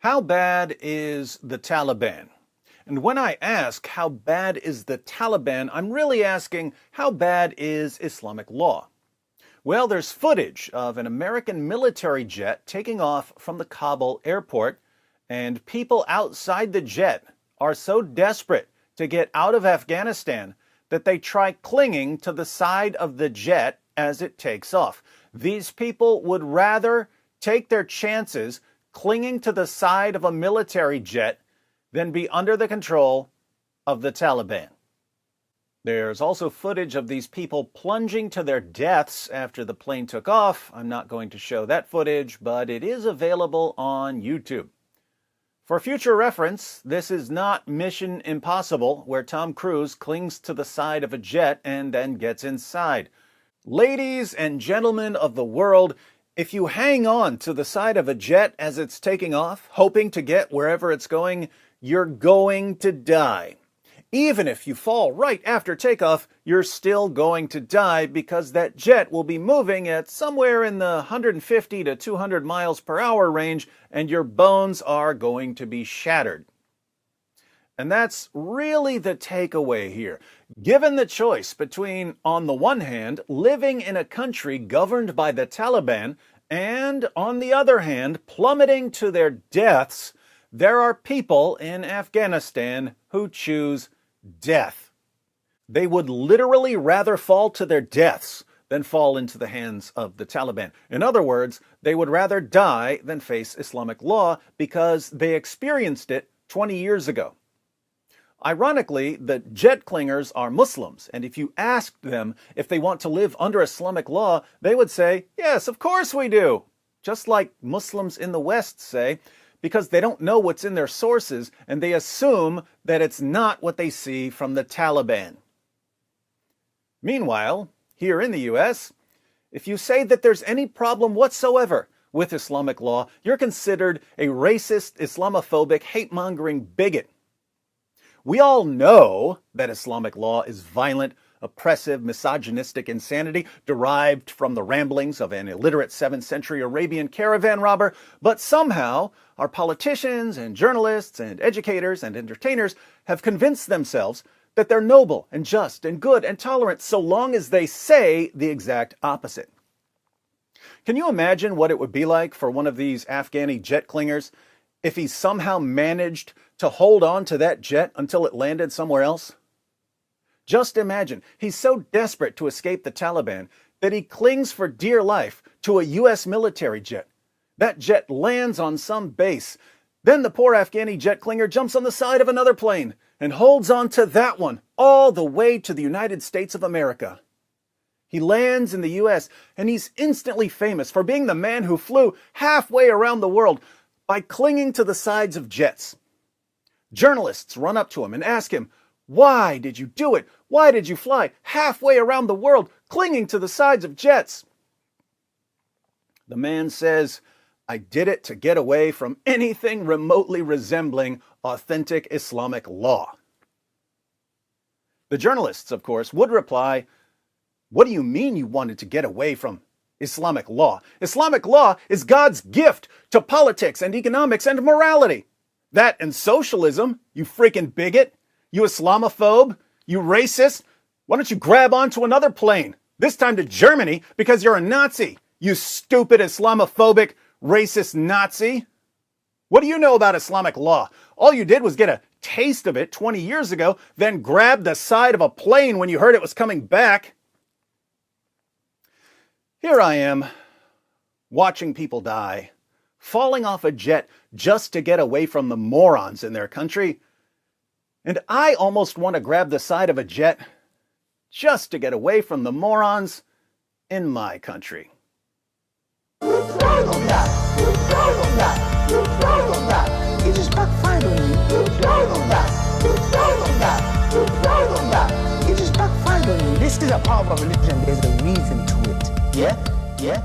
How bad is the Taliban? And when I ask how bad is the Taliban, I'm really asking how bad is Islamic law? Well, there's footage of an American military jet taking off from the Kabul airport, and people outside the jet are so desperate to get out of Afghanistan that they try clinging to the side of the jet as it takes off. These people would rather take their chances clinging to the side of a military jet than be under the control of the Taliban. There's also footage of these people plunging to their deaths after the plane took off. I'm not going to show that footage, but it is available on YouTube. For future reference, this is not Mission Impossible, where Tom Cruise clings to the side of a jet and then gets inside. Ladies and gentlemen of the world, if you hang on to the side of a jet as it's taking off, hoping to get wherever it's going, you're going to die. Even if you fall right after takeoff, you're still going to die because that jet will be moving at somewhere in the 150 to 200 miles per hour range, and your bones are going to be shattered. And that's really the takeaway here. Given the choice between, on the one hand, living in a country governed by the Taliban, and, on the other hand, plummeting to their deaths, there are people in Afghanistan who choose death. They would literally rather fall to their deaths than fall into the hands of the Taliban. In other words, they would rather die than face Islamic law because they experienced it 20 years ago. Ironically, the jet clingers are Muslims, and if you asked them if they want to live under Islamic law, they would say, yes, of course we do. Just like Muslims in the West say, because they don't know what's in their sources, and they assume that it's not what they see from the Taliban. Meanwhile, here in the U.S., if you say that there's any problem whatsoever with Islamic law, you're considered a racist, Islamophobic, hate-mongering bigot. We all know that Islamic law is violent, oppressive, misogynistic insanity derived from the ramblings of an illiterate 7th century Arabian caravan robber, but somehow our politicians and journalists and educators and entertainers have convinced themselves that they're noble and just and good and tolerant so long as they say the exact opposite. Can you imagine what it would be like for one of these Afghani jet clingers if he somehow managed to hold on to that jet until it landed somewhere else? Just imagine, he's so desperate to escape the Taliban that he clings for dear life to a U.S. military jet. That jet lands on some base. Then the poor Afghani jet clinger jumps on the side of another plane and holds on to that one all the way to the United States of America. He lands in the U.S. and he's instantly famous for being the man who flew halfway around the world by clinging to the sides of jets. Journalists run up to him and ask him, why did you do it? Why did you fly halfway around the world clinging to the sides of jets? The man says, I did it to get away from anything remotely resembling authentic Islamic law. The journalists, of course, would reply, what do you mean you wanted to get away from Islamic law? Islamic law is God's gift to politics and economics and morality. That and socialism, you freaking bigot. You Islamophobe, you racist, why don't you grab onto another plane, this time to Germany, because you're a Nazi, you stupid Islamophobic, racist Nazi? What do you know about Islamic law? All you did was get a taste of it 20 years ago, then grabbed the side of a plane when you heard it was coming back. Here I am, watching people die, falling off a jet just to get away from the morons in their country. And I almost want to grab the side of a jet just to get away from the morons in my country. It just backfired on you. It just backfired on you. This is a power of religion. There's a reason to it. Yeah?